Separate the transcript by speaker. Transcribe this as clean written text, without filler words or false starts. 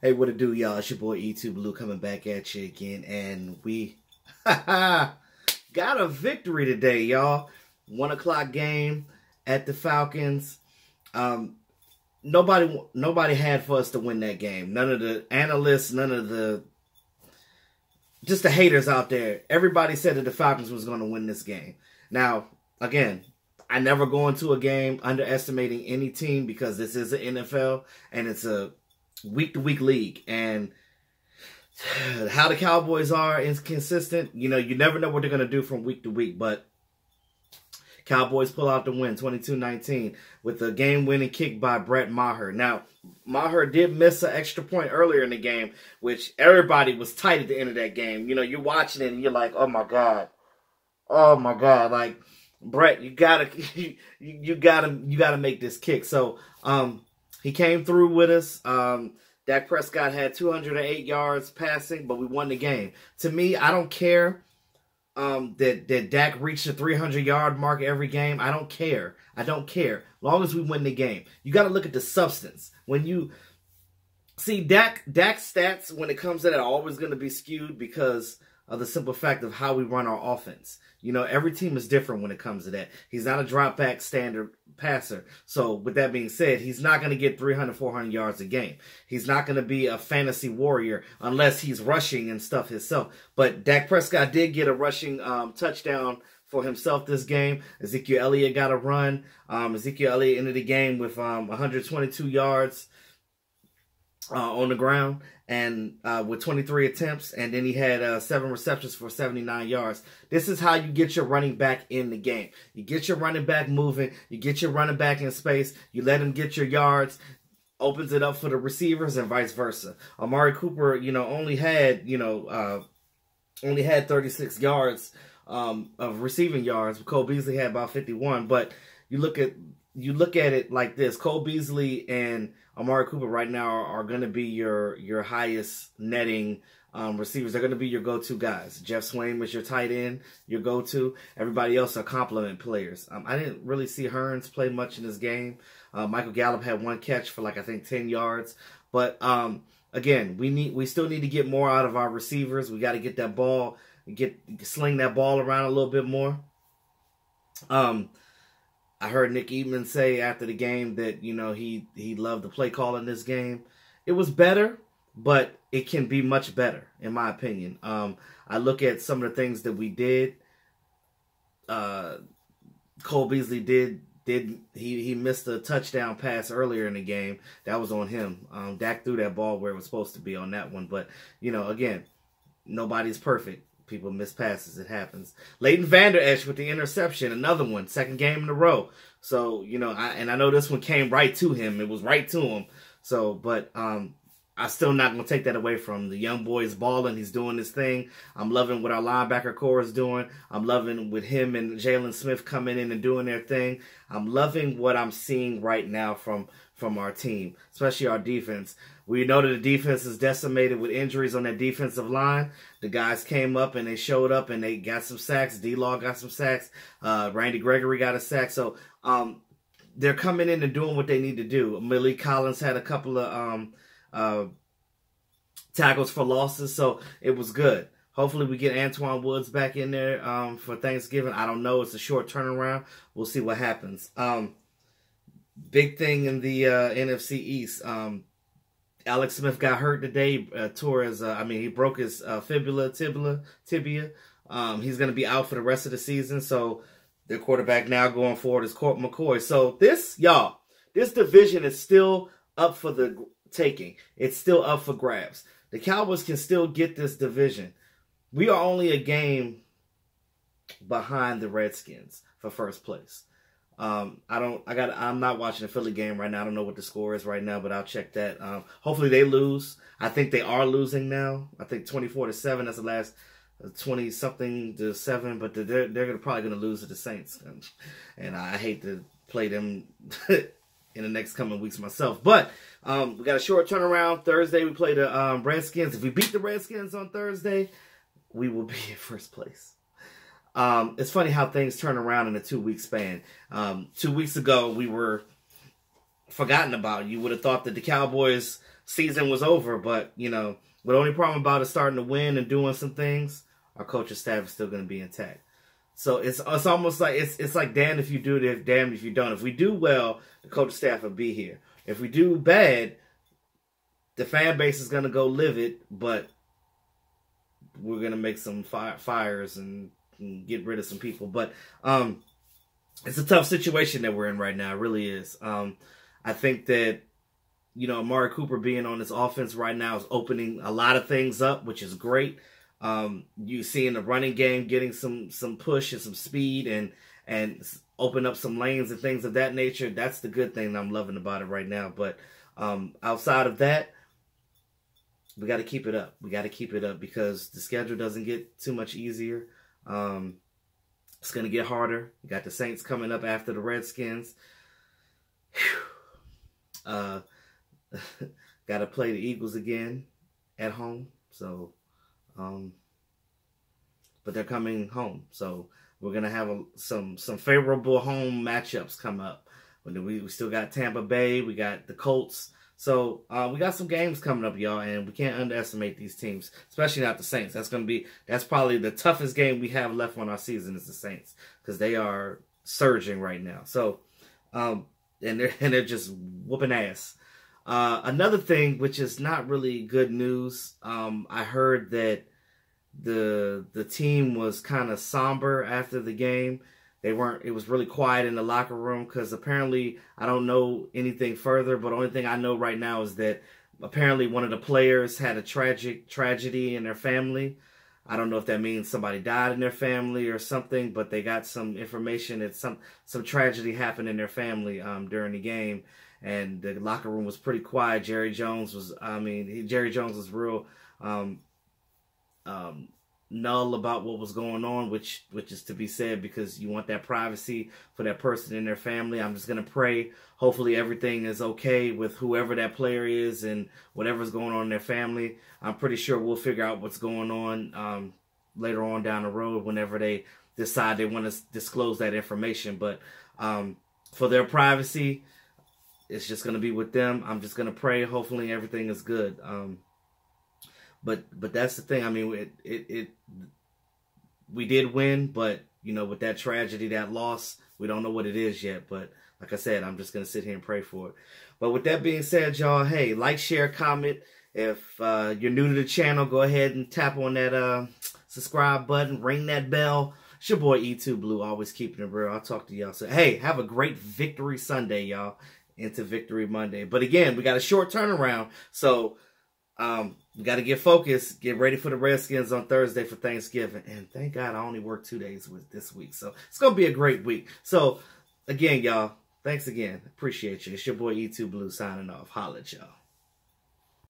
Speaker 1: Hey, what it do, y'all? It's your boy E2 Blue coming back at you again, and we got a victory today, y'all. 1 o'clock game at the Falcons. Nobody had for us to win that game. None of the analysts, just the haters out there. Everybody said that the Falcons was going to win this game. Now, again, I never go into a game underestimating any team because this is the NFL and it's a week-to-week league, and how the Cowboys are inconsistent. You never know what they're going to do from week to week, but Cowboys pull out the win, 22-19, with a game-winning kick by Brett Maher. Now, Maher did miss an extra point earlier in the game, which everybody was tight at the end of that game. You're watching it and you're like, oh my God, like, Brett, you gotta make this kick. So, he came through with us. Dak Prescott had 208 yards passing, but we won the game. To me, I don't care that Dak reached the 300-yard mark every game. I don't care. As long as we win the game. You got to look at the substance. When you see Dak's stats, when it comes to that, are always going to be skewed because of the simple fact of how we run our offense. Every team is different when it comes to that. He's not a drop-back standard passer. So, with that being said, he's not going to get 300, 400 yards a game. He's not going to be a fantasy warrior unless he's rushing and stuff himself. But Dak Prescott did get a rushing touchdown for himself this game. Ezekiel Elliott got a run. Ezekiel Elliott ended the game with 122 yards on the ground, and with 23 attempts, and then he had 7 receptions for 79 yards. This is how you get your running back in the game. You get your running back moving. You get your running back in space. You let him get your yards. Opens it up for the receivers and vice versa. Amari Cooper, only had 36 yards of receiving yards. Cole Beasley had about 51. But you look at it like this: Cole Beasley and Amari Cooper right now are going to be your highest netting receivers. They're going to be your go-to guys. Jeff Swain was your tight end, your go-to. Everybody else are complement players. I didn't really see Hearns play much in this game. Michael Gallup had 1 catch for 10 yards. But again, we still need to get more out of our receivers. We got to get that ball, sling that ball around a little bit more. I heard Nick Eatman say after the game that, he loved the play call in this game. It was better, but it can be much better, in my opinion. I look at some of the things that we did. Cole Beasley he missed a touchdown pass earlier in the game. That was on him. Dak threw that ball where it was supposed to be on that one. But, again, nobody's perfect. People miss passes. It happens. Leighton Vander Esch with the interception. Another one. 2nd game in a row. So, I know this one came right to him. It was right to him. So, but I'm still not going to take that away from him. The young boy is balling. He's doing his thing. I'm loving what our linebacker core is doing. I'm loving with him and Jalen Smith coming in and doing their thing. I'm loving what I'm seeing right now from our team, especially our defense. We know that the defense is decimated with injuries on that defensive line. The guys came up and they showed up and they got some sacks. D-Law got some sacks. Randy Gregory got a sack. So they're coming in and doing what they need to do. Malik Collins had a couple of tackles for losses, so it was good. Hopefully we get Antoine Woods back in there for Thanksgiving. I don't know. It's a short turnaround. We'll see what happens. Big thing in the NFC East. Alex Smith got hurt today. He broke his tibia. He's going to be out for the rest of the season. So their quarterback now going forward is Colt McCoy. So this division is still up for the taking. It's still up for grabs. The Cowboys can still get this division. We are only a game behind the Redskins for first place. I'm not watching the Philly game right now. I don't know what the score is right now, but I'll check that. Hopefully they lose. I think they are losing now. I think 24-7. That's the last 20-something to 7, but they're probably going to lose to the Saints. And I hate to play them in the next coming weeks myself. But we got a short turnaround. Thursday we play the Redskins. If we beat the Redskins on Thursday, we will be in first place. It's funny how things turn around in a 2-week span. 2 weeks ago, we were forgotten about. You would have thought that the Cowboys season was over, but, you know, the only problem about it starting to win and doing some things, our coaching staff is still going to be intact. So it's almost like it's like damned if you do it, damned if you don't. If we do well, the coaching staff will be here. If we do bad, the fan base is going to go livid, but we're going to make some fires and get rid of some people. But it's a tough situation that we're in right now. It really is. I think that, you know, Amari Cooper being on this offense right now is opening a lot of things up, which is great. You see in the running game getting some push and some speed and open up some lanes and things of that nature. That's the good thing that I'm loving about it right now. But outside of that, we got to keep it up. We got to keep it up because the schedule doesn't get too much easier. It's going to get harder. We got the Saints coming up after the Redskins. Got to play the Eagles again at home. So, but they're coming home. So we're going to have some favorable home matchups come up. We still got Tampa Bay. We got the Colts. So we got some games coming up, y'all, and we can't underestimate these teams, especially not the Saints. That's probably the toughest game we have left on our season is the Saints because they are surging right now. So and they're just whooping ass. Another thing, which is not really good news, I heard that the team was kind of somber after the game. It was really quiet in the locker room because apparently, I don't know anything further, but the only thing I know right now is that apparently one of the players had a tragedy in their family. I don't know if that means somebody died in their family or something, but they got some information that some tragedy happened in their family during the game, and the locker room was pretty quiet. Jerry Jones was real null about what was going on, which is to be said because you want that privacy for that person and their family. I'm just going to pray. Hopefully everything is okay with whoever that player is and whatever's going on in their family. I'm pretty sure we'll figure out what's going on later on down the road whenever they decide they want to disclose that information. But for their privacy, it's just going to be with them. I'm just going to pray. Hopefully everything is good. But that's the thing. I mean, we did win, but you know, with that tragedy, that loss, we don't know what it is yet. But like I said, I'm just gonna sit here and pray for it. But with that being said, y'all, hey, like, share, comment. If you're new to the channel, go ahead and tap on that subscribe button, ring that bell. It's your boy E2 Blue, always keeping it real. I'll talk to y'all soon. Hey, have a great Victory Sunday, y'all, into Victory Monday. But again, we got a short turnaround, so. We got to get focused, get ready for the Redskins on Thursday for Thanksgiving. And thank God I only worked 2 days this week. So it's going to be a great week. So again, y'all, thanks again. Appreciate you. It's your boy E2 Blue signing off. Holla at y'all.